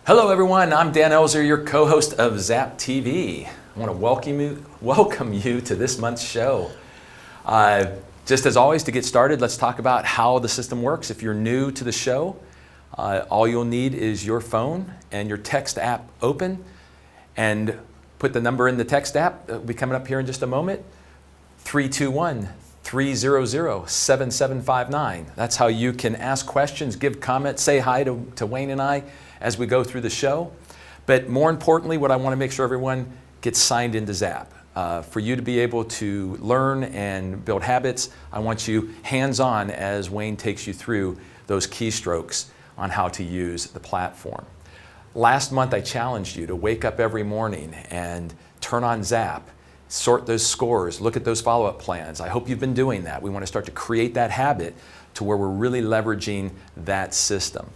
Hello everyone, I'm Dan Elzer, your co-host of Zap TV. I want to welcome you to this month's show. Just as always, to get started, let's talk about how the system works. If you're new to the show, all you'll need is your phone and your text app open, and put the number in the text app. It'll be coming up here in just a moment. 321-300-7759. That's how you can ask questions, give comments, say hi to Wayne and I as we go through the show. But more importantly, what I want to make sure everyone gets signed into Zap. For you to be able to learn and build habits, I want you hands-on as Wayne takes you through those keystrokes on how to use the platform. Last month I challenged you to wake up every morning and turn on Zap, sort those scores, look at those follow-up plans. I hope you've been doing that. We want to start to create that habit to where we're really leveraging that system.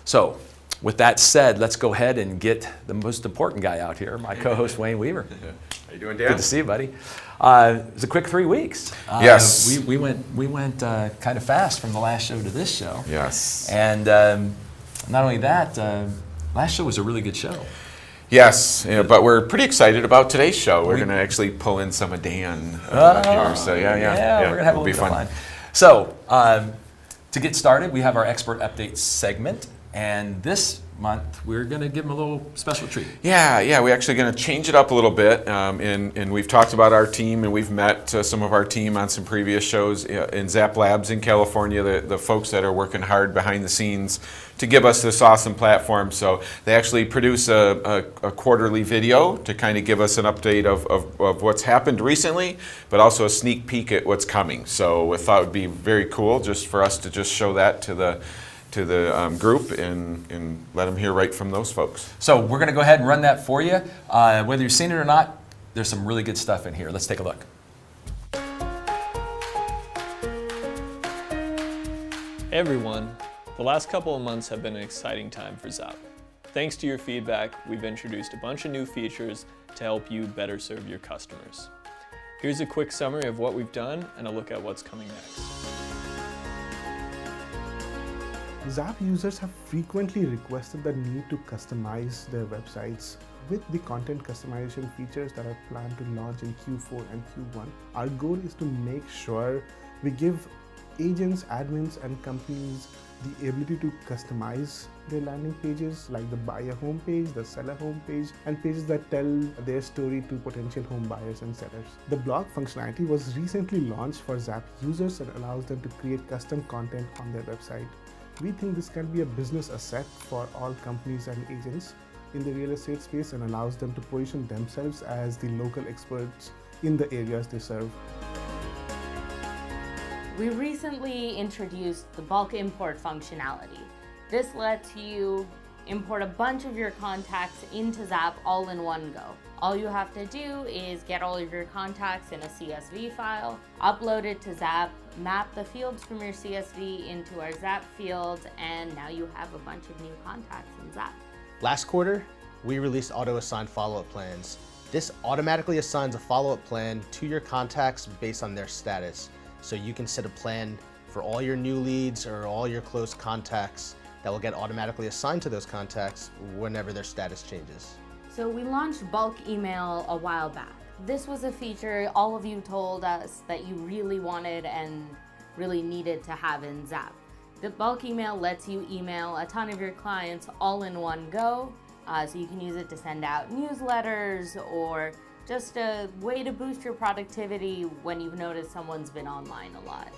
So, with that said, let's go ahead and get the most important guy out here, my co-host Wayne Weaver. How you doing, Dan? Good to see you, buddy. It was a quick 3 weeks. Yes. We went kind of fast from the last show to this show. Yes. And not only that, last show was a really good show. Yes, but we're pretty excited about today's show. We're going to actually pull in some of Dan here. So yeah, we're going to have a little bit of fun. So to get started, we have our expert update segment. And this month, we're going to give them a little special treat. Yeah, we're actually going to change it up a little bit. And we've talked about our team, and we've met some of our team on some previous shows in Zap Labs in California, the folks that are working hard behind the scenes to give us this awesome platform. So they actually produce a quarterly video to kind of give us an update of what's happened recently, but also a sneak peek at what's coming. So I thought it would be very cool just for us to just show that to the group and let them hear right from those folks. So we're going to go ahead and run that for you. Whether you've seen it or not, there's some really good stuff in here. Let's take a look. Hey everyone, the last couple of months have been an exciting time for Zap. Thanks to your feedback, we've introduced a bunch of new features to help you better serve your customers. Here's a quick summary of what we've done and a look at what's coming next. Zap users have frequently requested the need to customize their websites. With the content customization features that are planned to launch in Q4 and Q1, our goal is to make sure we give agents, admins, and companies the ability to customize their landing pages, like the buyer homepage, the seller homepage, and pages that tell their story to potential home buyers and sellers. The blog functionality was recently launched for Zap users and allows them to create custom content on their website. We think this can be a business asset for all companies and agents in the real estate space and allows them to position themselves as the local experts in the areas they serve. We recently introduced the bulk import functionality. This lets you import a bunch of your contacts into Zap all in one go. All you have to do is get all of your contacts in a CSV file, upload it to Zap, map the fields from your CSV into our Zap fields, and now you have a bunch of new contacts in Zap. Last quarter, we released auto-assigned follow-up plans. This automatically assigns a follow-up plan to your contacts based on their status. So you can set a plan for all your new leads or all your close contacts that will get automatically assigned to those contacts whenever their status changes. So we launched bulk email a while back. This was a feature all of you told us that you really wanted and really needed to have in Zap. The bulk email lets you email a ton of your clients all in one go, so you can use it to send out newsletters or just a way to boost your productivity when you've noticed someone's been online a lot.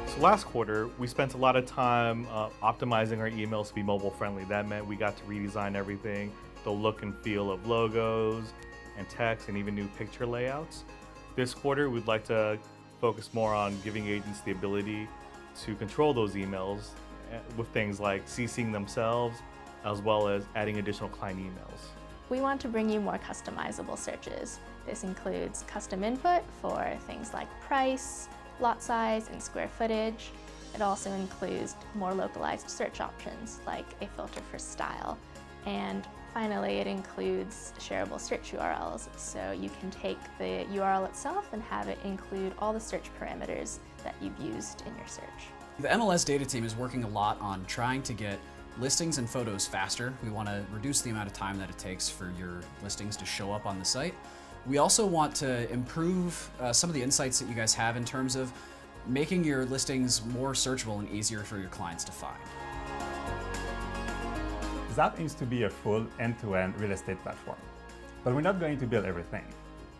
So last quarter, we spent a lot of time optimizing our emails to be mobile friendly. That meant we got to redesign everything, the look and feel of logos and text and even new picture layouts. This quarter, we'd like to focus more on giving agents the ability to control those emails with things like CCing themselves, as well as adding additional client emails. We want to bring you more customizable searches. This includes custom input for things like price, lot size, and square footage. It also includes more localized search options like a filter for style. And finally, it includes shareable search URLs. So you can take the URL itself and have it include all the search parameters that you've used in your search. The MLS data team is working a lot on trying to get listings and photos faster. We want to reduce the amount of time that it takes for your listings to show up on the site. We also want to improve some of the insights that you guys have in terms of making your listings more searchable and easier for your clients to find. Zap aims to be a full end-to-end real estate platform, but we're not going to build everything.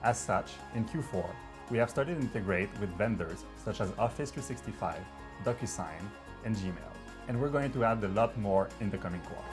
As such, in Q4, we have started to integrate with vendors such as Office 365, DocuSign, and Gmail, and we're going to add a lot more in the coming quarters.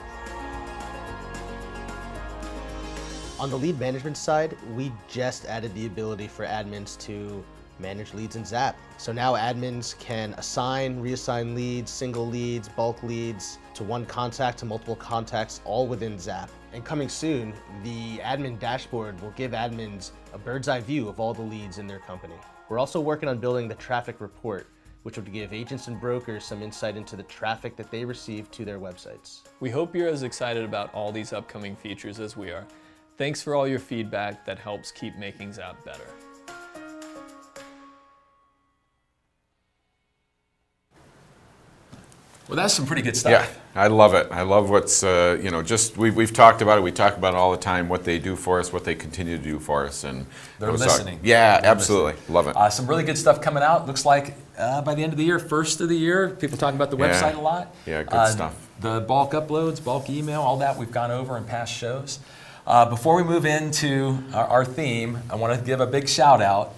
On the lead management side, we just added the ability for admins to manage leads in Zap. So now admins can assign, reassign leads, single leads, bulk leads to one contact, to multiple contacts, all within Zap. And coming soon, the admin dashboard will give admins a bird's eye view of all the leads in their company. We're also working on building the traffic report, which would give agents and brokers some insight into the traffic that they receive to their websites. We hope you're as excited about all these upcoming features as we are. Thanks for all your feedback that helps keep making Zap better. Well, that's some pretty good stuff. Yeah, I love it. I love what's, just we've talked about it. We talk about it all the time, what they do for us, what they continue to do for us. And They're it was, listening. Yeah, They're absolutely. listening. Love it. Some really good stuff coming out. Looks like by the end of the year, first of the year, people talking about the Yeah. website a lot. Yeah, good stuff. The bulk uploads, bulk email, all that we've gone over in past shows. Before we move into our theme, I want to give a big shout out.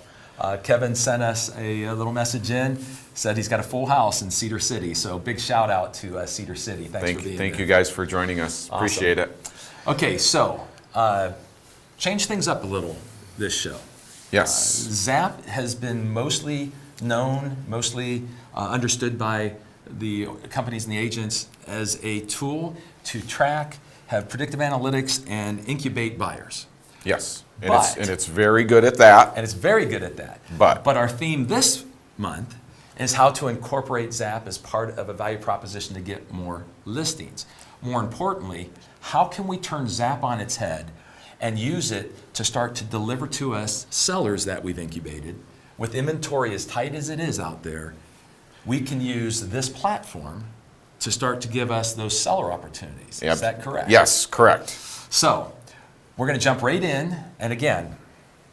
Kevin sent us a little message in, said he's got a full house in Cedar City. So big shout out to Cedar City. Thanks for being Thank there. you guys for joining us. Awesome. Appreciate it. Okay, so change things up a little this show. Yes. Zap has been mostly known, mostly understood by the companies and the agents as a tool to track, have predictive analytics, and incubate buyers. Yes. And But- it's very good at that. And it's very good at that. But our theme this month is how to incorporate Zap as part of a value proposition to get more listings. More importantly, how can we turn Zap on its head and use it to start to deliver to us sellers that we've incubated with inventory as tight as it is out there? We can use this platform to start to give us those seller opportunities. Yep. Is that correct? Yes, correct. So we're going to jump right in, and again,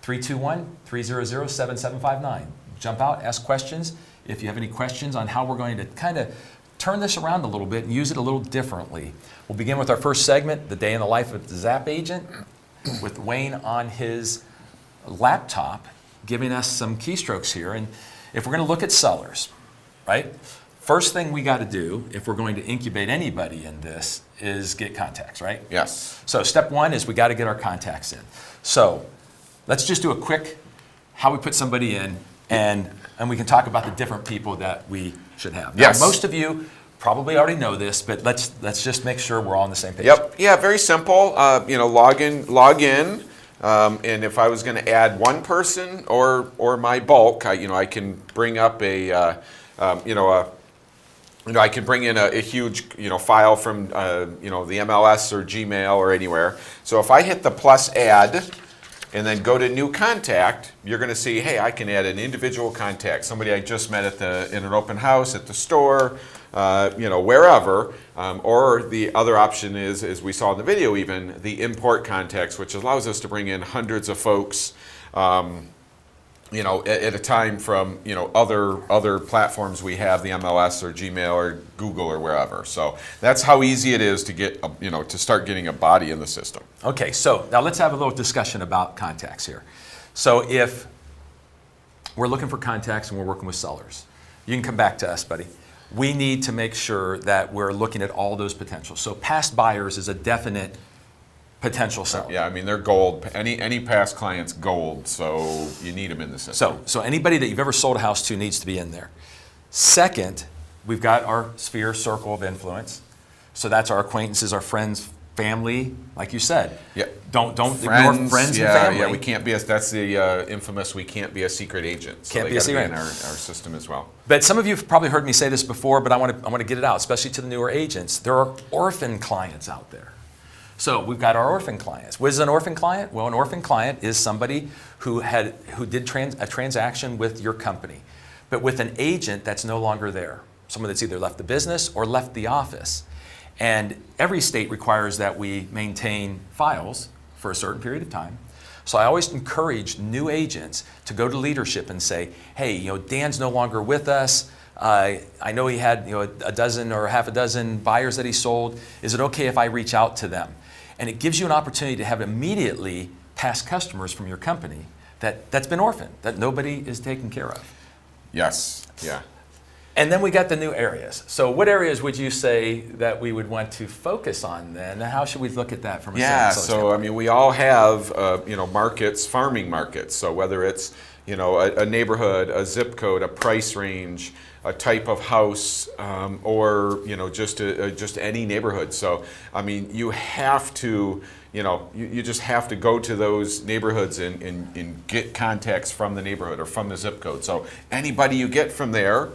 321-300-7759. Jump out, ask questions. If you have any questions on how we're going to kind of turn this around a little bit and use it a little differently. We'll begin with our first segment, the day in the life of the Zap agent, with Wayne on his laptop giving us some keystrokes here. And if we're going to look at sellers, right? First thing we got to do if we're going to incubate anybody in this is get contacts, right? Yes. So step one is we got to get our contacts in. So let's just do a quick how we put somebody in, and we can talk about the different people that we should have. Now, Yes. most of you probably already know this, but let's just make sure we're all on the same page. Yep. Yeah, very simple. Log in. And if I was going to add one person or my bulk, I can bring up I can bring in a huge, file from, the MLS or Gmail or anywhere. So if I hit the plus add and then go to new contact, you're going to see, hey, I can add an individual contact, somebody I just met in an open house, at the store, wherever. Or the other option is, as we saw in the video even, the import contacts, which allows us to bring in hundreds of folks at a time from other platforms we have, the MLS or Gmail or Google or wherever. So that's how easy it is to get to start getting a body in the system. Okay, so now let's have a little discussion about contacts here. So if we're looking for contacts and we're working with sellers, you can come back to us, buddy. We need to make sure that we're looking at all those potentials. So past buyers is a definite potential seller. Yeah, I mean, they're gold. Any past client's gold, so you need them in the system. So anybody that you've ever sold a house to needs to be in there. Second, we've got our sphere circle of influence. So that's our acquaintances, our friends, family, like you said. Yeah. Don't ignore friends and family. Yeah, we can't be that's the infamous we can't be a secret agent. So Can't they be a gotta secret in our system as well. But some of you have probably heard me say this before, but I want to get it out, especially to the newer agents. There are orphan clients out there. So we've got our orphan clients. What is an orphan client? Well, an orphan client is somebody who did a transaction with your company, but with an agent that's no longer there, someone that's either left the business or left the office. And every state requires that we maintain files for a certain period of time. So I always encourage new agents to go to leadership and say, hey, Dan's no longer with us. I know he had a dozen or half a dozen buyers that he sold. Is it okay if I reach out to them? And it gives you an opportunity to have immediately past customers from your company that's been orphaned, that nobody is taking care of. Yes, yeah. And then we got the new areas. So what areas would you say that we would want to focus on then? How should we look at that from a Yeah, selling so I standpoint? mean, we all have markets, farming markets. So whether it's a neighborhood, a zip code, a price range, a type of house, or just any neighborhood. So I mean, you have to you just have to go to those neighborhoods and get contacts from the neighborhood or from the zip code. So anybody you get from there,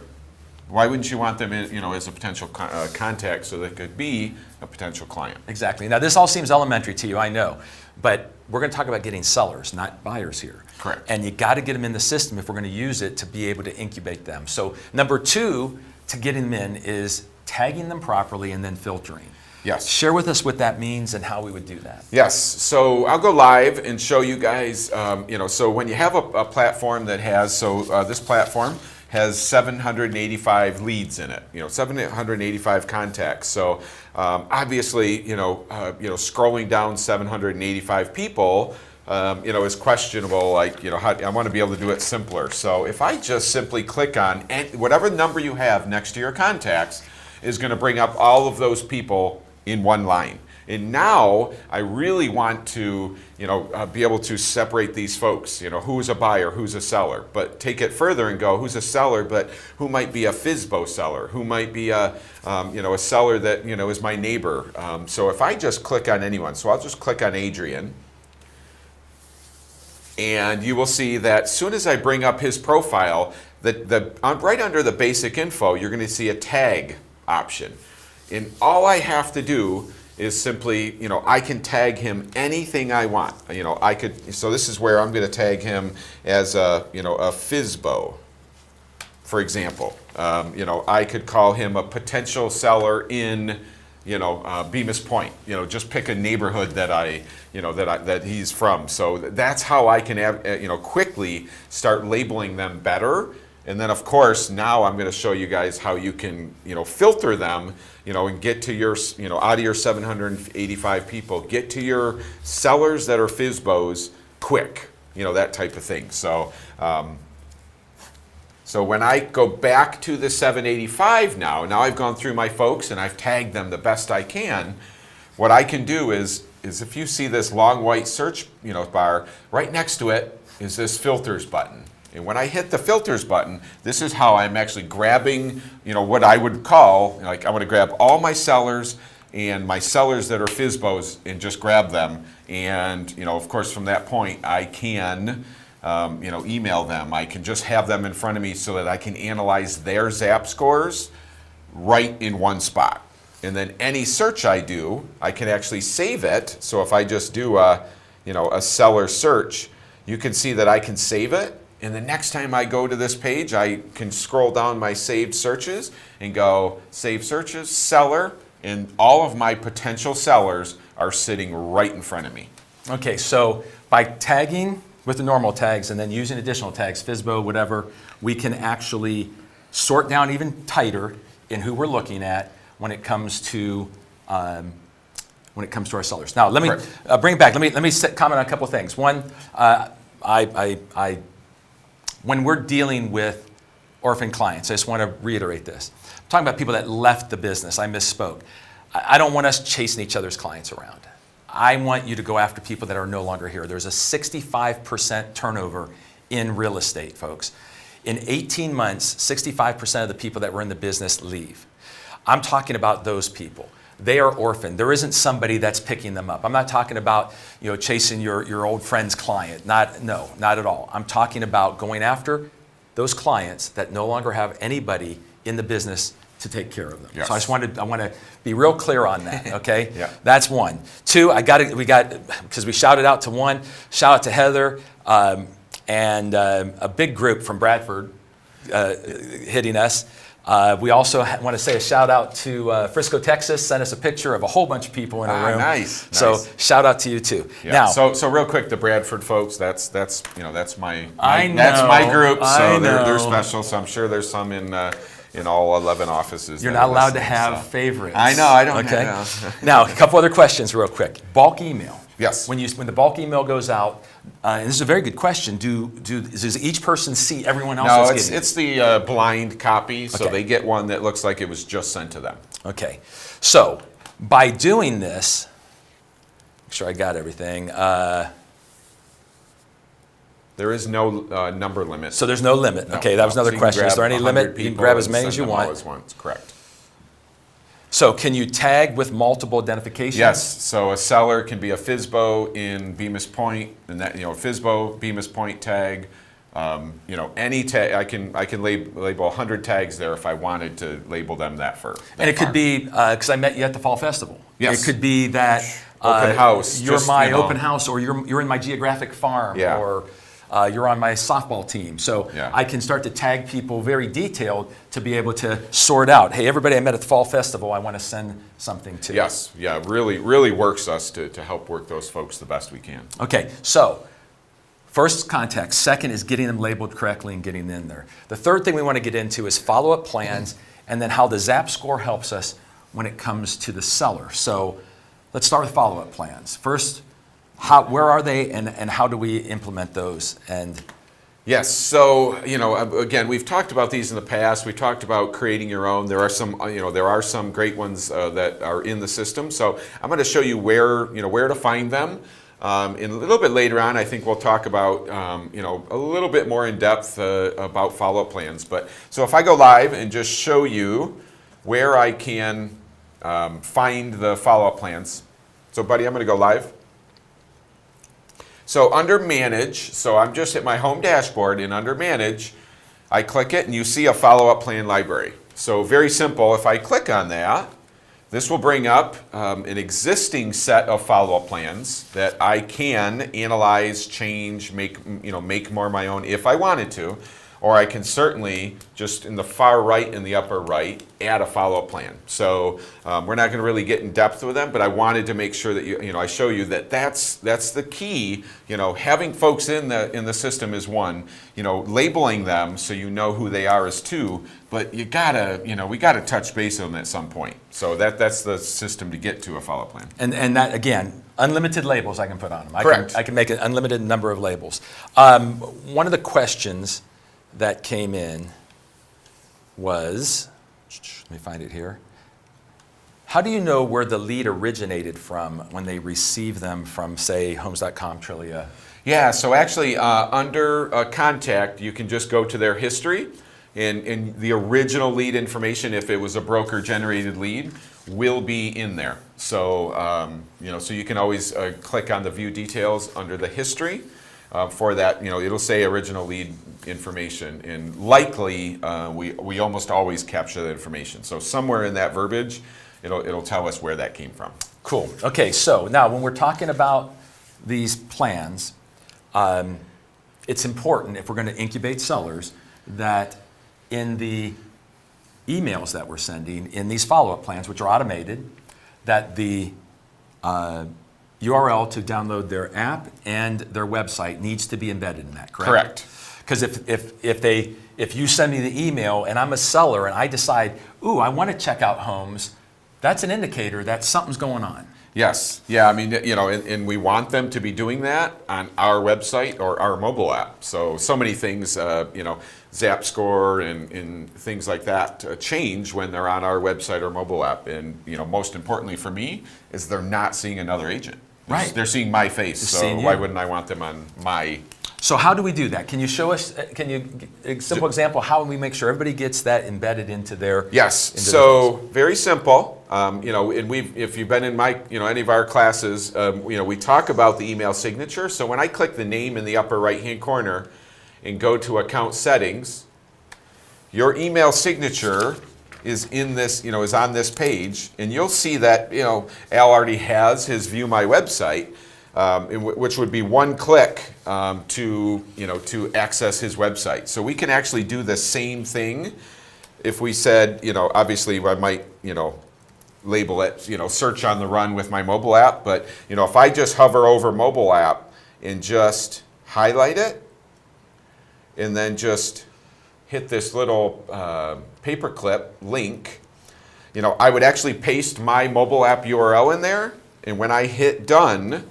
why wouldn't you want them as a potential contact so they could be a potential client? Exactly. Now this all seems elementary to you, I know, but we're going to talk about getting sellers, not buyers here. Correct. And you got to get them in the system if we're going to use it to be able to incubate them. So number 2 to getting them in is tagging them properly and then filtering. Yes. Share with us what that means and how we would do that. Yes, so I'll go live and show you guys, so when you have a platform that has, this platform has 785 leads in it, 785 contacts. So obviously, scrolling down 785 people, is questionable. Like, I want to be able to do it simpler. So if I just simply click on whatever number you have next to your contacts, is going to bring up all of those people in one line. And now I really want to, be able to separate these folks. Who's a buyer, who's a seller. But take it further and go, who's a seller, but who might be a FSBO seller? Who might be a seller that is my neighbor? So if I just click on anyone, so I'll just click on Adrian, and you will see that as soon as I bring up his profile, right under the basic info, you're going to see a tag option. And all I have to do is simply, I can tag him anything I want. So this is where I'm going to tag him as a FSBO, for example. I could call him a potential seller in, Bemis Point. Just pick a neighborhood that he's from. So that's how I can, quickly start labeling them better. And then, of course, now I'm going to show you guys how you can, filter them, and get to your, out of your 785 people, get to your sellers that are FSBOs quick, that type of thing. So, so when I go back to the 785 now I've gone through my folks and I've tagged them the best I can. What I can do is if you see this long white search, bar, right next to it is this filters button. And when I hit the filters button, this is how I'm actually grabbing, what I would call, I want to grab all my sellers and my sellers that are FSBOs and just grab them. And, of course, from that point, I can, email them. I can just have them in front of me so that I can analyze their Zap scores right in one spot. And then any search I do, I can actually save it. So if I just do a seller search, you can see that I can save it. And the next time I go to this page, I can scroll down my saved searches and go save searches, seller, and all of my potential sellers are sitting right in front of me. Okay, so by tagging with the normal tags and then using additional tags, FSBO, whatever, we can actually sort down even tighter in who we're looking at when it comes to our sellers. Now, let me bring it back. Let me comment on a couple of things. One, when we're dealing with orphan clients, I just want to reiterate this. I'm talking about people that left the business. I misspoke. I don't want us chasing each other's clients around. I want you to go after people that are no longer here. There's a 65% turnover in real estate, folks. In 18 months, 65% of the people that were in the business leave. I'm talking about those people. They are orphaned. There isn't somebody that's picking them up. I'm not talking about chasing your old friend's client. Not at all. I'm talking about going after those clients that no longer have anybody in the business to take care of them. Yes. So I want to be real clear on that. Okay. Yeah. That's one. Two, because we shouted out to one. Shout out to Heather and a big group from Bradford. hitting us. We also want to say a shout out to Frisco, Texas. Sent us a picture of a whole bunch of people in a room. Nice. So shout out to you too. Yeah. Now, So real quick, the Bradford folks, that's my I that's my know, group. So I they're know. special. So I'm sure there's some in all 11 offices. you're that not are allowed to listening, have so. favorites. I know. I don't. Okay. know. Now, a couple other questions real quick. Bulk email. Yes. When the bulk email goes out, and this is a very good question. Does each person see everyone else? No, that's getting it? it's the blind copy, so Okay. they get one that looks like it was just sent to them. Okay. So by doing this, make sure I got everything. There is no number limit. So there's no limit. No, Okay, that was no. another So you can question. Is grab there any 100 limit? You can people grab as and many send as you them all want. as once. Correct. So can you tag with multiple identifications? Yes. So a seller can be a FSBO in Bemis Point, and that FSBO, Bemis Point tag. Any tag. I can label 100 tags there if I wanted to label them that for. And it could be, because I met you at the Fall Festival. Yes. It could be that Open house, you're just, my open house, or you're in my geographic farm, Yeah. or you're on my softball team. So Yeah. I can start to tag people very detailed to be able to sort out, hey, everybody I met at the Fall Festival, I want to send something to. Yes. Yeah. Really works us to help work those folks the best we can. Okay, so first context. Second is getting them labeled correctly and getting them in there. The third thing we want to get into is follow-up plans, and then how the ZAP score helps us when it comes to the seller. So let's start with follow-up plans. First, where are they, and how do we implement those? And Yes. So again, we've talked about these in the past. We talked about creating your own. There are some great ones that are in the system. So I'm going to show you where to find them. In a little bit later on, I think we'll talk about a little bit more in depth about follow-up plans. But so if I go live and just show you where I can find the follow-up plans. So buddy, I'm going to go live. So under Manage, so I'm just at my home dashboard, and under Manage, I click it and you see a follow-up plan library. So very simple, if I click on that, this will bring up an existing set of follow-up plans that I can analyze, change, make more my own if I wanted to, or I can certainly just in the far right and the upper right add a follow-up plan. So we're not going to really get in depth with them, but I wanted to make sure that I show you that that's the key. Having folks in the system is one. Labeling them so you know who they are is two. But we gotta touch base on them at some point. So that's the system to get to a follow-up plan. And that, again, unlimited labels I can put on them. Correct. I can make an unlimited number of labels. One of the questions that came in was, let me find it here. How do you know where the lead originated from when they receive them from, say, Homes.com, Trillia? Yeah, so actually under contact, you can just go to their history, and the original lead information, if it was a broker-generated lead, will be in there. So, so you can always click on the view details under the history. For that, it'll say original lead information, and likely we almost always capture that information. So somewhere in that verbiage, it'll tell us where that came from. Cool. Okay, so now when we're talking about these plans, it's important if we're going to incubate sellers that in the emails that we're sending, in these follow-up plans, which are automated, that the URL to download their app and their website needs to be embedded in that, correct? Correct. Because if you send me the email and I'm a seller and I decide, ooh, I want to check out homes, that's an indicator that something's going on. Yes. Yeah, I mean, and we want them to be doing that on our website or our mobile app. So many things, Zap Score and things like that change when they're on our website or mobile app. And, most importantly for me is they're not seeing another agent. Right. They're seeing my face. They're So seeing why you. wouldn't I want them on my... So how do we do that? Can you show us, a simple example, how we make sure everybody gets that embedded into their... Yes. into So their- very simple. And if you've been in my, any of our classes, we talk about the email signature. So when I click the name in the upper right-hand corner and go to account settings, your email signature is in this, is on this page, and you'll see that, Al already has his View My Website. which would be one click to access his website. So we can actually do the same thing. If we said, obviously I might, label it, search on the run with my mobile app. But, if I just hover over mobile app and just highlight it, and then just hit this little paperclip link, I would actually paste my mobile app URL in there. And when I hit done,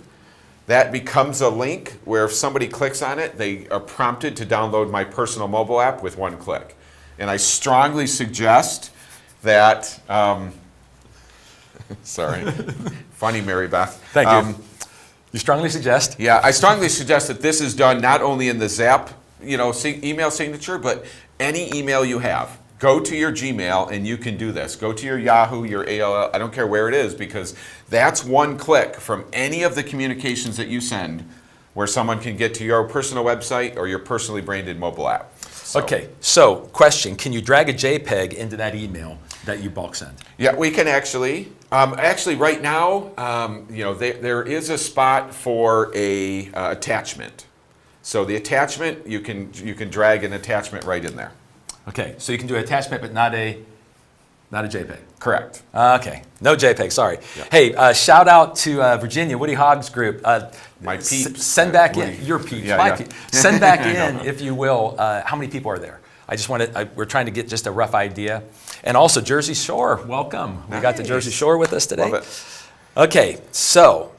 that becomes a link where if somebody clicks on it, they are prompted to download my personal mobile app with one click. And I strongly suggest that, sorry, funny Mary Beth. Thank you. You strongly suggest? Yeah, I strongly suggest that this is done not only in the Zap, email signature, but any email you have. Go to your Gmail and you can do this. Go to your Yahoo, your AOL, I don't care where it is, because that's one click from any of the communications that you send where someone can get to your personal website or your personally branded mobile app. Okay, so question, can you drag a JPEG into that email that you bulk send? Yeah, we can actually. Actually, right now, there is a spot for a attachment. So the attachment, you can drag an attachment right in there. Okay, so you can do an attachment, but not a JPEG. Correct. Okay, no JPEG, sorry. Yep. Hey, shout out to Virginia, Woody Hogs Group. My peeps. Send back Woody. in, your peeps, Yeah, my yeah. peeps. Send back in, if you will, how many people are there? I just we're trying to get just a rough idea. And also Jersey Shore, welcome. We got the Nice. Jersey Shore with us today. Love it. Okay, so,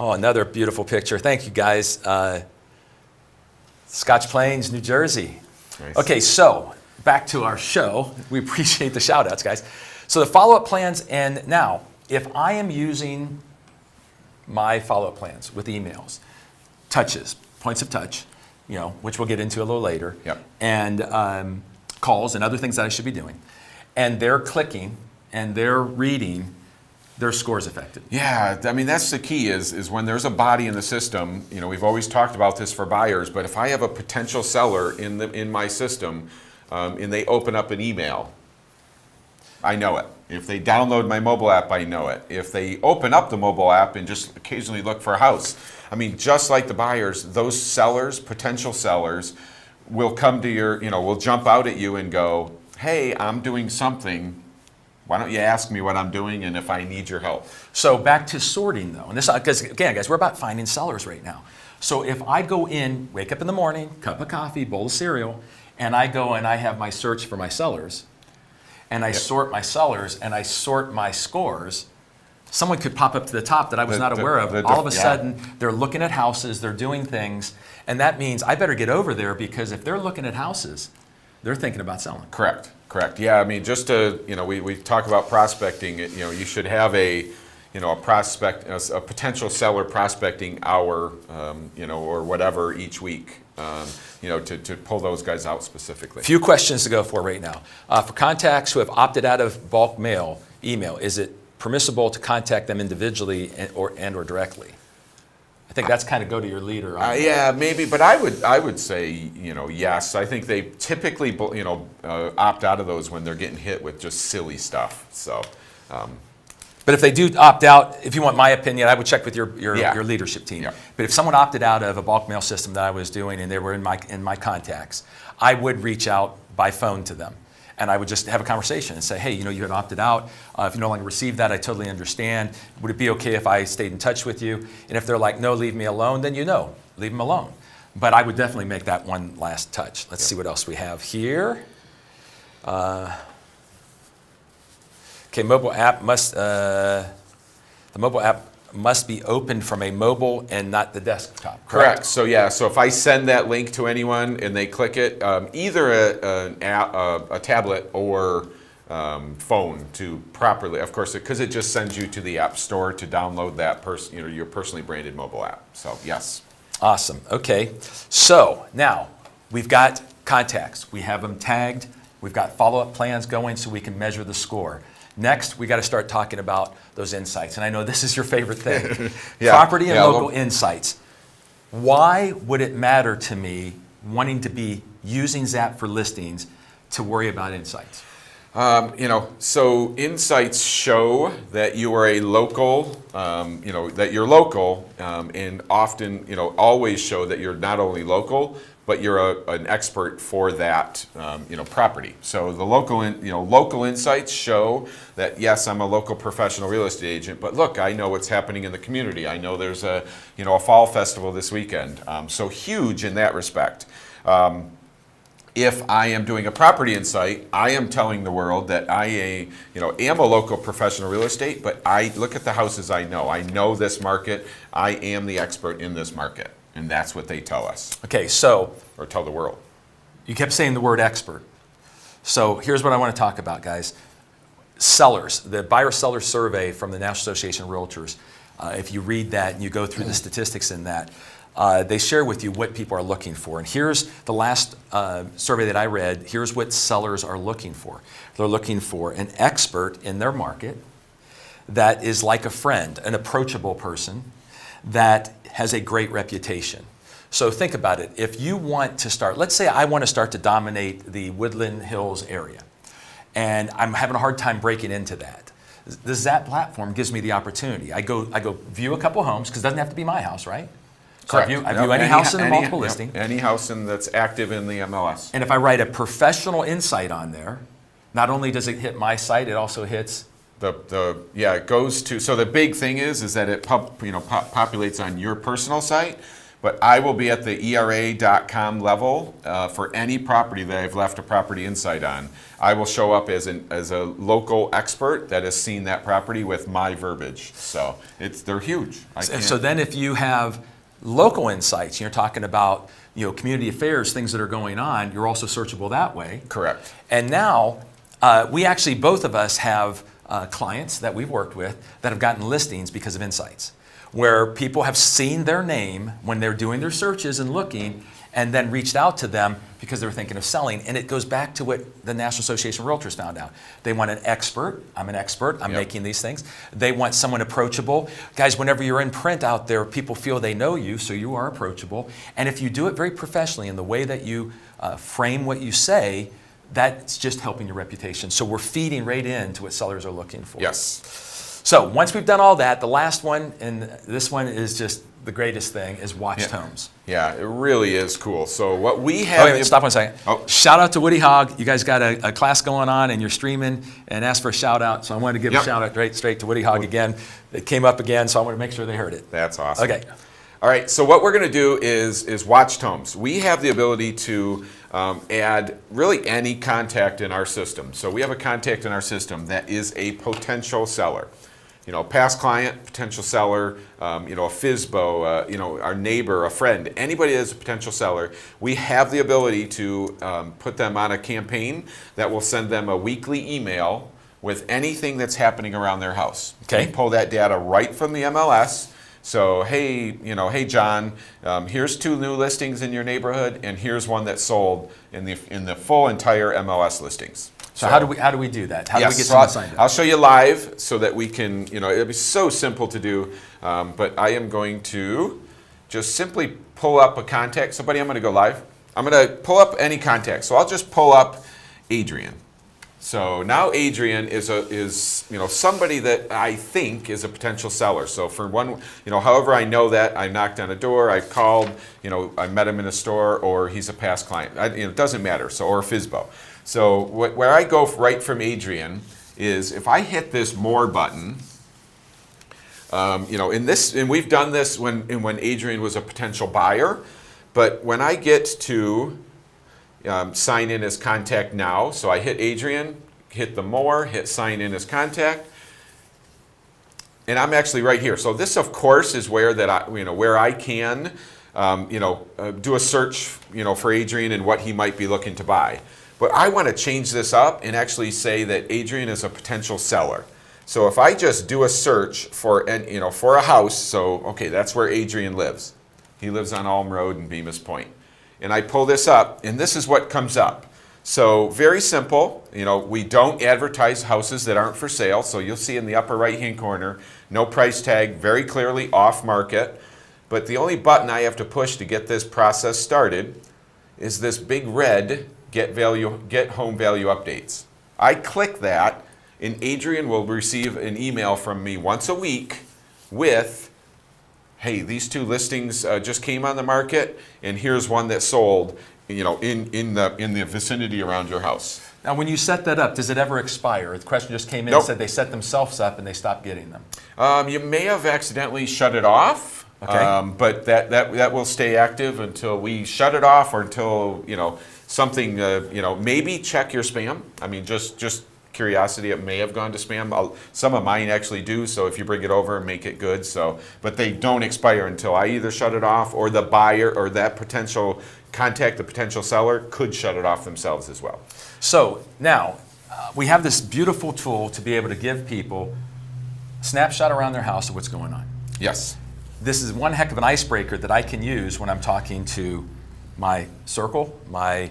another beautiful picture. Thank you guys. Scotch Plains, New Jersey. Nice. Okay, so back to our show. We appreciate the shout outs, guys. So the follow-up plans, and now, if I am using my follow-up plans with emails, touches, points of touch, which we'll get into a little later, Yep. and calls and other things that I should be doing, and they're clicking and they're reading, their score's affected. Yeah, I mean, that's the key is when there's a body in the system, we've always talked about this for buyers, but if I have a potential seller in my system and they open up an email, I know it. If they download my mobile app, I know it. If they open up the mobile app and just occasionally look for a house, I mean, just like the buyers, those sellers, potential sellers, will come to your, will jump out at you and go, hey, I'm doing something. Why don't you ask me what I'm doing and if I need your help? So back to sorting though, and this, because again, guys, we're about finding sellers right now. So if I go in, wake up in the morning, cup of coffee, bowl of cereal, and I go and I have my search for my sellers, and I sort my sellers and I sort my scores, someone could pop up to the top that I was not aware of. All of a sudden, they're looking at houses, they're doing things, and that means I better get over there because if they're looking at houses, they're thinking about selling. Correct. Yeah, I mean, just to, we talk about prospecting, you should have a potential seller prospecting hour, or whatever each week, to pull those guys out specifically. Few questions to go for right now. For contacts who have opted out of bulk mail, email, is it permissible to contact them individually and or directly? I think that's kind of go to your leader. Yeah, maybe, but I would say, yes. I think they typically, opt out of those when they're getting hit with just silly stuff. So, but if they do opt out, if you want my opinion, I would check with your leadership team. Yeah. But if someone opted out of a bulk mail system that I was doing and they were in my contacts, I would reach out by phone to them. And I would just have a conversation and say, hey, you had opted out. If you no longer received that, I totally understand. Would it be okay if I stayed in touch with you? And if they're like, no, leave me alone, then leave them alone. But I would definitely make that one last touch. Let's see what else we have here. Okay, mobile app the mobile app must be opened from a mobile and not the desktop. Correct. So so if I send that link to anyone and they click it, either a tablet or phone to properly, of course, because it just sends you to the App Store to download that your personally branded mobile app. So yes. Awesome. Okay. So now we've got contacts. We have them tagged. We've got follow-up plans going so we can measure the score. Next, we got to start talking about those insights. And I know this is your favorite thing. Property and local insights. Why would it matter to me wanting to be using Zap for listings to worry about insights? So insights show that you are a local, that you're local, and often, always show that you're not only local, but you're an expert for that, property. So the local insights show that yes, I'm a local professional real estate agent, but look, I know what's happening in the community. I know there's a fall festival this weekend. So huge in that respect. If I am doing a property insight, I am telling the world that I am a local professional real estate, but I look at the houses I know. I know this market. I am the expert in this market. And that's what they tell us, Okay, so or tell the world. you kept saying the word expert. So here's what I want to talk about, guys. Sellers, the buyer-seller survey from the National Association of Realtors, if you read that and you go through the statistics in that, they share with you what people are looking for. And here's the last survey that I read. Here's what sellers are looking for. They're looking for an expert in their market that is like a friend, an approachable person that has a great reputation. So think about it. If you want to start, let's say I want to start to dominate the Woodland Hills area, and I'm having a hard time breaking into that. The Zap platform gives me the opportunity. I go view a couple homes, because it doesn't have to be my house, right? So I view any house in a multiple listing. Any house that's active in the MLS. And if I write a professional insight on there, not only does it hit my site, it also hits it goes to, so the big thing is that it populates on your personal site, but I will be at the ERA.com level for any property that I've left a property insight on. I will show up as a local expert that has seen that property with my verbiage. So they're huge. So then if you have local insights, you're talking about community affairs, things that are going on, you're also searchable that way. Correct. And now we actually, both of us have clients that we've worked with that have gotten listings because of insights, where people have seen their name when they're doing their searches and looking, and then reached out to them because they were thinking of selling. And it goes back to what the National Association of Realtors found out. They want an expert. I'm an expert. I'm making these things. They want someone approachable. Guys, whenever you're in print out there, people feel they know you, so you are approachable. And if you do it very professionally in the way that you frame what you say, that's just helping your reputation. So we're feeding right into what sellers are looking for. Yes. So once we've done all that, the last one, and this one is just the greatest thing, is watched homes. Yeah, it really is cool. So what we have... Wait, stop 1 second. Oh. Shout out to Woody Hogg. You guys got a class going on and you're streaming and asked for a shout out. So I wanted to give a shout out straight to Woody Hogg again. It came up again, so I want to make sure they heard it. That's awesome. Okay. All right, so what we're going to do is watched homes. We have the ability to add really any contact in our system. So we have a contact in our system that is a potential seller. Past client, potential seller, a FSBO, our neighbor, a friend, anybody that's a potential seller. We have the ability to put them on a campaign that will send them a weekly email with anything that's happening around their house. Okay. We pull that data right from the MLS. So, hey John, here's 2 new listings in your neighborhood, and here's one that sold in the full entire MLS listings. So how do we do that? How do we get someone signed up? I'll show you live so that we can, it'll be so simple to do, but I am going to just simply pull up a contact. So buddy, I'm going to go live. I'm going to pull up any contact. So I'll just pull up Adrian. So now Adrian is somebody that I think is a potential seller. So for one, however I know that, I knocked on a door, I called, I met him in a store, or he's a past client. It doesn't matter. So, or FSBO. So where I go right from Adrian is if I hit this more button, and we've done this when Adrian was a potential buyer, but when I get to sign in as contact now, so I hit Adrian, hit the more, hit sign in as contact, and I'm actually right here. So this, of course, is where I can do a search, for Adrian and what he might be looking to buy. But I want to change this up and actually say that Adrian is a potential seller. So if I just do a search for a house, so okay, that's where Adrian lives. He lives on Alm Road in Bemis Point. And I pull this up, and this is what comes up. So very simple. We don't advertise houses that aren't for sale. So you'll see in the upper right-hand corner, no price tag, very clearly off market. But the only button I have to push to get this process started is this big red get home value updates. I click that, and Adrian will receive an email from me once a week with, hey, these 2 listings just came on the market, and here's one that sold, you know, in the vicinity around your house. Now, when you set that up, does it ever expire? The question just came in Nope. and said they set themselves up and they stopped getting them. You may have accidentally shut it off, Okay. but that will stay active until we shut it off, or until, you know, something, you know, maybe check your spam. I mean, just curiosity, it may have gone to spam. Some of mine actually do, so if you bring it over, make it good. So, but they don't expire until I either shut it off, or the buyer or that potential contact, the potential seller, could shut it off themselves as well. So now we have this beautiful tool to be able to give people a snapshot around their house of what's going on. Yes. This is one heck of an icebreaker that I can use when I'm talking to my circle, my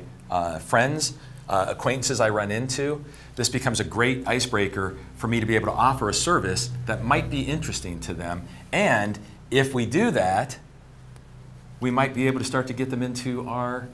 friends, acquaintances I run into. This becomes a great icebreaker for me to be able to offer a service that might be interesting to them. And if we do that, we might be able to start to get them into our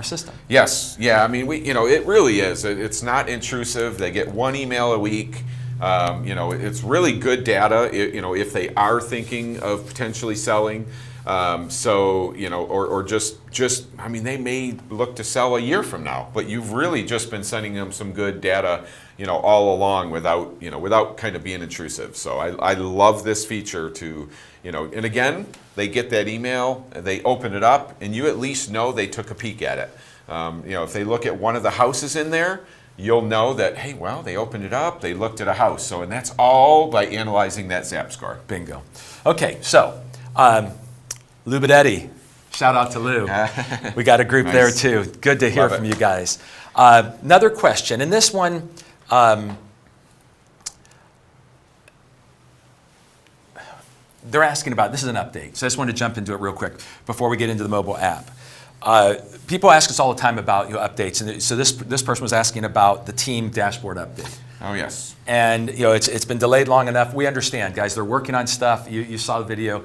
system. Yes, yeah. I mean, it really is. It's not intrusive. They get 1 email a week. It's really good data. If they are thinking of potentially selling, or just, I mean, they may look to sell a year from now. But you've really just been sending them some good data, all along without kind of being intrusive. So I love this feature to. And again, they get that email, they open it up, and you at least know they took a peek at it. If they look at one of the houses in there, you'll know that, hey, well, they opened it up, they looked at a house. So, and that's all by analyzing that ZAP score. Bingo. Okay, so Lou Bedetti, shout out to Lou. We got a group Nice. there too. Good to hear Love from it. you guys. Another question, and this one, they're asking about, this is an update, so I just want to jump into it real quick before we get into the mobile app. People ask us all the time about updates, and so this person was asking about the team dashboard update. Oh, yes. And it's been delayed long enough. We understand, guys. They're working on stuff. You saw the video.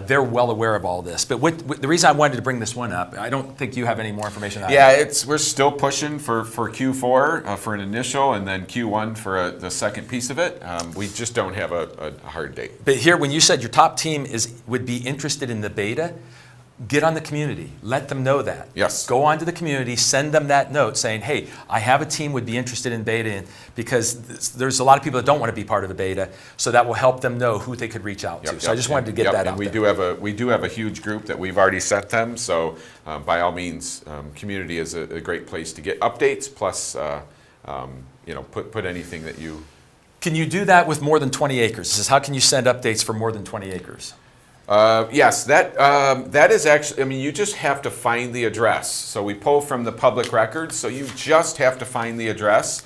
They're well aware of all this. But the reason I wanted to bring this one up, I don't think you have any more information on it. Yeah, we're still pushing for Q4 for an initial, and then Q1 for the second piece of it. We just don't have a hard date. But here, when you said your top team would be interested in the beta, get on the community. Let them know that. Yes. Go on to the community, send them that note saying, hey, I have a team would be interested in beta, because there's a lot of people that don't want to be part of the beta, so that will help them know who they could reach out to. So I just wanted to get that out and there. we do have a huge group that we've already sent them, so by all means, community is a great place to get updates, plus put anything that you... Can you do that with more than 20 acres? This is how can you send updates for more than 20 acres? Yes, that is actually, I mean, you just have to find the address. So we pull from the public records, so you just have to find the address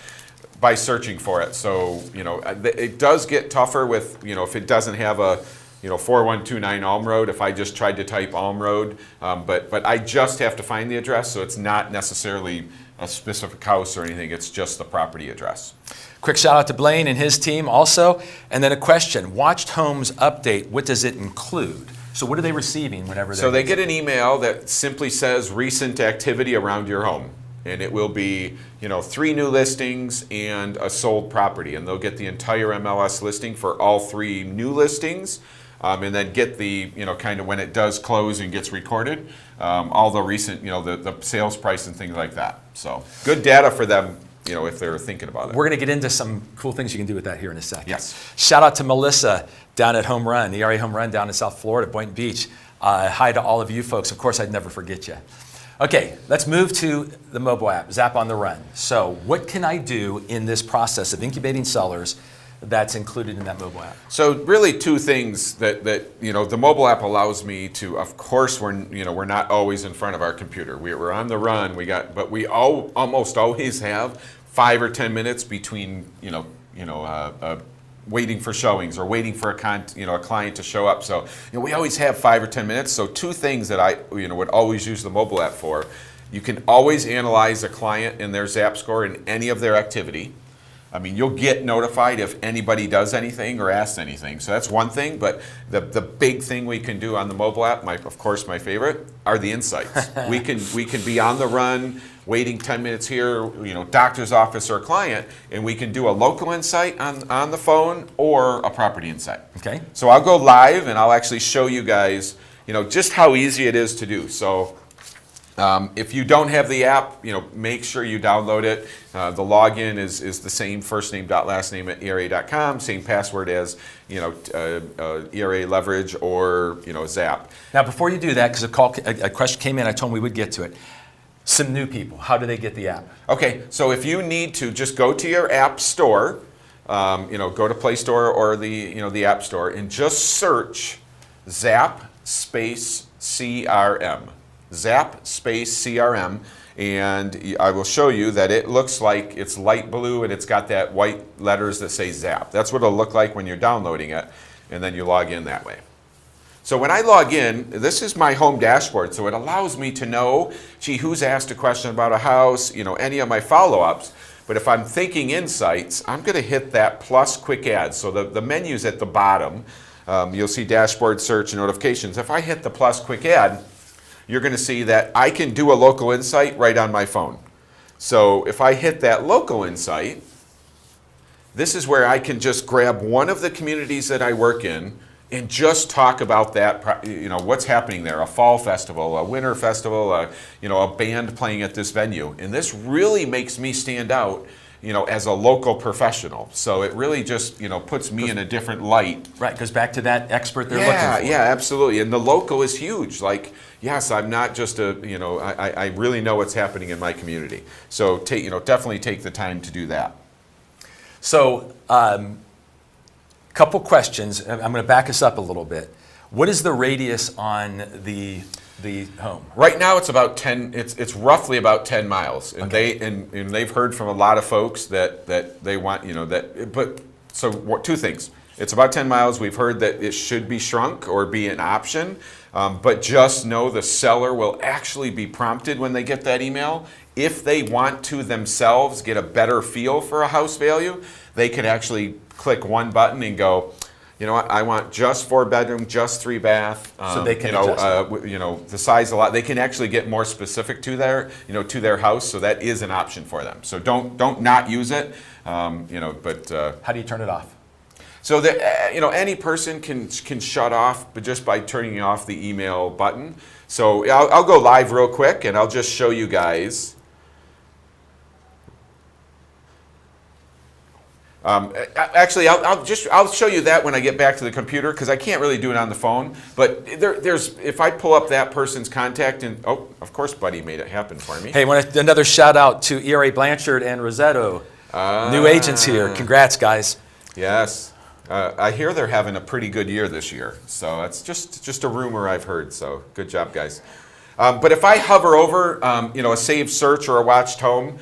by searching for it. So, it does get tougher with, if it doesn't have a, 4129 Alm Road, if I just tried to type Alm Road, but I just have to find the address, so it's not necessarily a specific house or anything, it's just the property address. Quick shout out to Blaine and his team also. And then a question, Watched Homes update, what does it include? So what are they receiving whenever So they get an email that simply says recent activity around your home. And it will be, 3 new listings and a sold property. And they'll get the entire MLS listing for all 3 new listings. And then get the, kind of when it does close and gets recorded, all the recent, the sales price and things like that. So good data for them, if they're thinking about it. We're going to get into some cool things you can do with that here in a second. Yes. Shout out to Melissa down at Home Run, ERA Home Run down in South Florida, Boynton Beach. Hi to all of you folks. Of course, I'd never forget you. Okay, let's move to the mobile app, Zap on the Run. So what can I do in this process of incubating sellers that's included in that mobile app? So really 2 things that the mobile app allows me to. Of course, we're not always in front of our computer. We're on the run. But we almost always have 5 or 10 minutes between waiting for showings or waiting for a client to show up. So we always have 5 or 10 minutes. So 2 things that I would always use the mobile app for. You can always analyze a client and their ZAP score in any of their activity. I mean, you'll get notified if anybody does anything or asks anything. So that's one thing, but the big thing we can do on the mobile app, of course my favorite, are the insights. we can be on the run, waiting 10 minutes here, doctor's office or client, and we can do a local insight on the phone or a property insight. Okay. So I'll go live and I'll actually show you guys, just how easy it is to do. So if you don't have the app, make sure you download it. The login is the same, first name dot last name at ERA.com, same password as ERA Leverage or Zap. Now, before you do that, because a question came in, I told them we would get to it. Some new people, how do they get the app? Okay, so if you need to, just go to your app store, go to Play Store or the App Store, and just search Zap space CRM. Zap space CRM, and I will show you that it looks like it's light blue and it's got that white letters that say Zap. That's what it'll look like when you're downloading it, and then you log in that way. So when I log in, this is my home dashboard, so it allows me to know, who's asked a question about a house, any of my follow-ups. But if I'm thinking insights, I'm going to hit that plus quick ads. So the menu's at the bottom. You'll see dashboard, search, and notifications. If I hit the plus quick ad, you're going to see that I can do a local insight right on my phone. So if I hit that local insight, this is where I can just grab one of the communities that I work in and just talk about that, what's happening there, a fall festival, a winter festival, a band playing at this venue. And this really makes me stand out, as a local professional. So it really just, puts me in a different light. Right, goes back to that expert they're looking for. Yeah, absolutely. And the local is huge. Like, yes, I'm not just I really know what's happening in my community. So definitely take the time to do that. So, couple questions. I'm going to back us up a little bit. What is the radius on the home? Right now, it's about 10. It's roughly about 10 miles, and Okay. they've heard from a lot of folks that they want that. But so two things. It's about 10 miles. We've heard that it should be shrunk or be an option, but just know the seller will actually be prompted when they get that email. If they want to themselves get a better feel for a house value, they can actually click one button and go, I want just 4-bedroom, just 3-bath. So they can adjust the size a lot. They can actually get more specific to their house. So that is an option for them. So don't not use it. But how do you turn it off? So that any person can shut off, but just by turning off the email button. So I'll go live real quick, and I'll just show you guys. Actually, I'll show you that when I get back to the computer, because I can't really do it on the phone. But there's if I pull up that person's contact, and of course, Buddy made it happen for me. Hey, another shout out to ERA Blanchard and Rosetto, new agents here. Congrats, guys. Yes, I hear they're having a pretty good year this year. So that's just a rumor I've heard. So good job, guys. But if I hover over, a saved search or a watched home,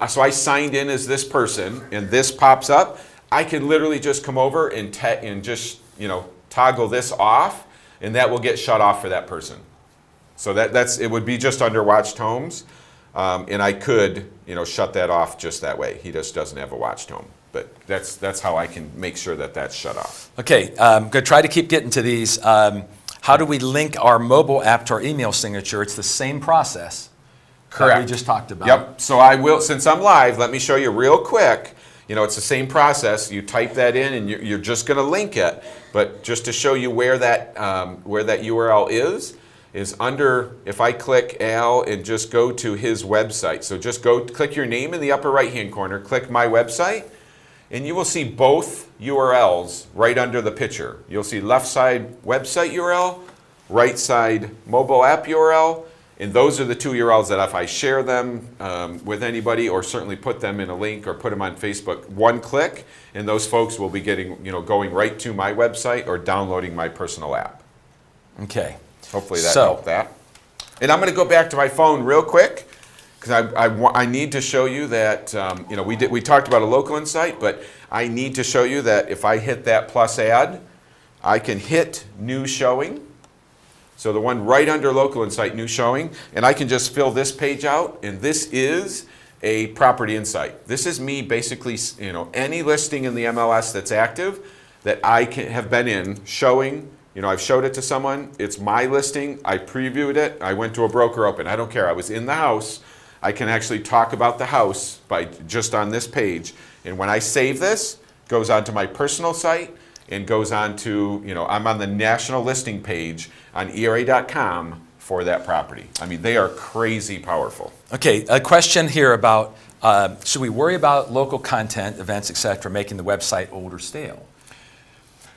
so I signed in as this person, and this pops up, I can literally just come over and just toggle this off, and that will get shut off for that person. So it would be just under watched homes, and I could shut that off just that way. He just doesn't have a watched home, but that's how I can make sure that that's shut off. Okay, I'm going to try to keep getting to these. How do we link our mobile app to our email signature? It's the same process Correct. that we just talked about. Yep. So I will, since I'm live, let me show you real quick. It's the same process. You type that in, and you're just going to link it. But just to show you where that URL is under. If I click Al and just go to his website. So just click your name in the upper right-hand corner. Click My Website. And you will see both URLs right under the picture. You'll see left side website URL, right side mobile app URL, and those are the two URLs that if I share them with anybody, or certainly put them in a link or put them on Facebook, one click, and those folks will be going right to my website or downloading my personal app. Okay. Hopefully that helped that. And I'm going to go back to my phone real quick, because I need to show you that, we talked about a local insight, but I need to show you that if I hit that plus add, I can hit new showing. So the one right under local insight, new showing, and I can just fill this page out, and this is a property insight. This is me basically, any listing in the MLS that's active that I have been in showing. I've showed it to someone. It's my listing. I previewed it. I went to a broker open. I don't care. I was in the house. I can actually talk about the house by just on this page. And when I save this, it goes onto my personal site and goes on to, I'm on the national listing page on ERA.com for that property. I mean, they are crazy powerful. Okay, a question here about, should we worry about local content, events, et cetera, making the website old or stale?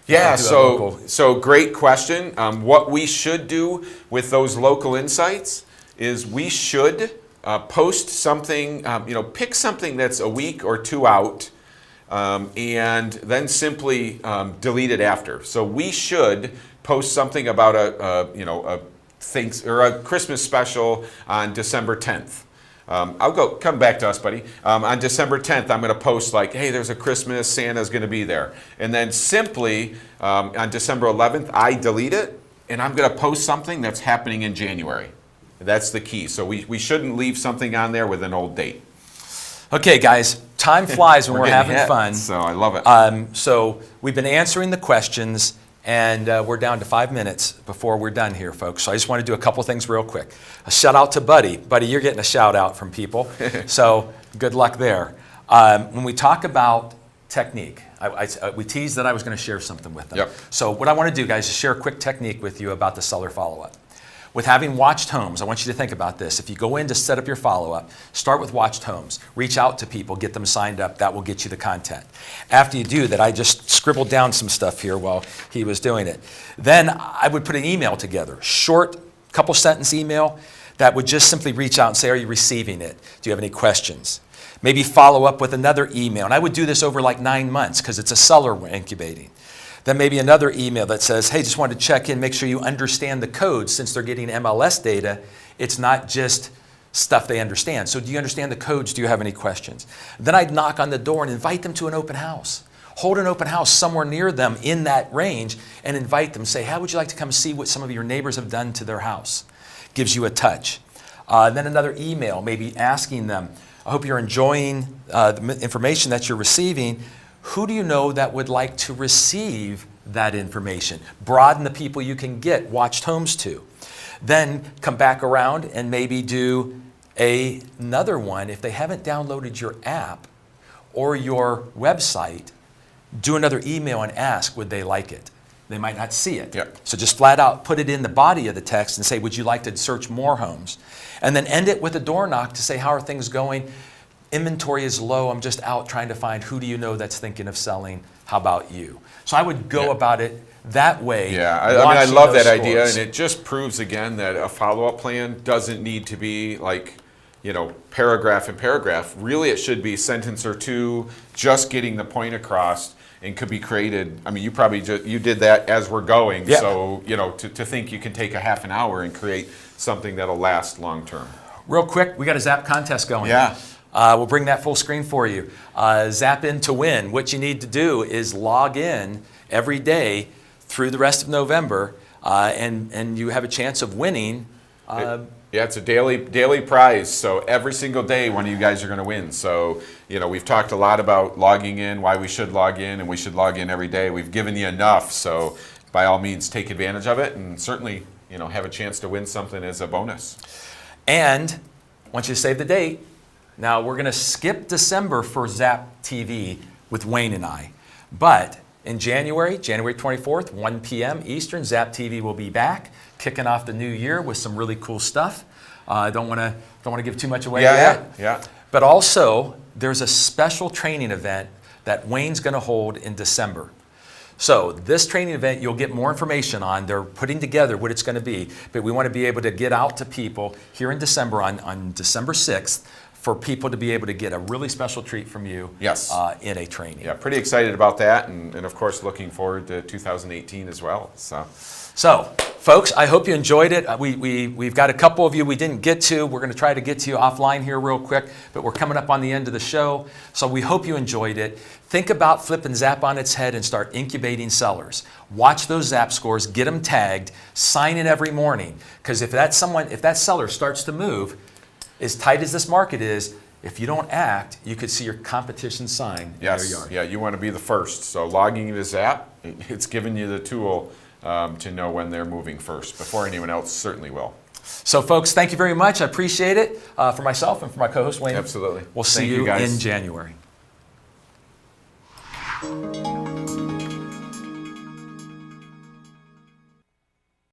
Yeah, Do that local. so great question. What we should do with those local insights is we should post something, pick something that's a week or two out, and then simply delete it after. So we should post something about a Christmas special on December 10th. Come back to us, buddy. On December 10th, I'm going to post like, hey, there's a Christmas, Santa's going to be there. And then simply on December 11th, I delete it, and I'm going to post something that's happening in January. That's the key. So we shouldn't leave something on there with an old date. Okay, guys, time flies when we're getting having hit, fun. So I love it. So we've been answering the questions, and we're down to 5 minutes before we're done here, folks. So I just want to do a couple things real quick. A shout out to Buddy. Buddy, you're getting a shout out from people. So good luck there. When we talk about technique, we teased that I was going to share something with them. Yep. So what I want to do, guys, is share a quick technique with you about the seller follow-up. With having watched homes, I want you to think about this. If you go in to set up your follow-up, start with watched homes. Reach out to people, get them signed up. That will get you the content. After you do that, I just scribbled down some stuff here while he was doing it. Then I would put an email together, short, couple sentence email that would just simply reach out and say, are you receiving it? Do you have any questions? Maybe follow up with another email. And I would do this over like 9 months because it's a seller we're incubating. Then maybe another email that says, hey, just wanted to check in, make sure you understand the codes. Since they're getting MLS data, it's not just stuff they understand. So do you understand the codes? Do you have any questions? Then I'd knock on the door and invite them to an open house. Hold an open house somewhere near them in that range and invite them. Say, how would you like to come see what some of your neighbors have done to their house? Gives you a touch. Then another email, maybe asking them, I hope you're enjoying the information that you're receiving. Who do you know that would like to receive that information? Broaden the people you can get watched homes to. Then come back around and maybe do another one. If they haven't downloaded your app or your website, do another email and ask, would they like it? They might not see it. Yep. So just flat out put it in the body of the text and say, would you like to search more homes? And then end it with a door knock to say, how are things going? Inventory is low. I'm just out trying to find who do you know that's thinking of selling. How about you? So I would go about it that way. Yeah, I love that idea, scores. and it just proves again that a follow-up plan doesn't need to be like, paragraph and paragraph. Really, it should be a sentence or two, just getting the point across, and could be created. I mean, you probably you did that as we're going. Yeah. So to think you can take a half an hour and create something that'll last long term. Real quick, we got a Zap contest going. Yeah. We'll bring that full screen for you. Zap in to win. What you need to do is log in every day through the rest of November, and you have a chance of winning. It's a daily prize. So every single day, one of you guys are going to win. So we've talked a lot about logging in, why we should log in, and we should log in every day. We've given you enough. So by all means, take advantage of it, and certainly have a chance to win something as a bonus. And once you save the date. Now, we're going to skip December for Zap TV with Wayne and I. But in January 24th, 1 p.m. Eastern, Zap TV will be back, kicking off the new year with some really cool stuff. I don't want to give too much away yet. Yeah. But also, there's a special training event that Wayne's going to hold in December. So this training event, you'll get more information on. They're putting together what it's going to be. But we want to be able to get out to people here in December on December 6th for people to be able to get a really special treat from you. Yes. In a training. Yeah, pretty excited about that, and of course looking forward to 2018 as well. So, folks, I hope you enjoyed it. We've got a couple of you we didn't get to. We're going to try to get to you offline here real quick, but we're coming up on the end of the show. So we hope you enjoyed it. Think about flipping Zap on its head and start incubating sellers. Watch those Zap scores, get them tagged, sign in every morning. Because if that seller starts to move, as tight as this market is, if you don't act, you could see your competition sign in their Yes, yard. yeah, you want to be the first. So logging into Zap, it's giving you the tool to know when they're moving first, before anyone else certainly will. So folks, thank you very much. I appreciate it for myself and for my co-host Wayne. Absolutely. We'll see Thank you, you guys. in January.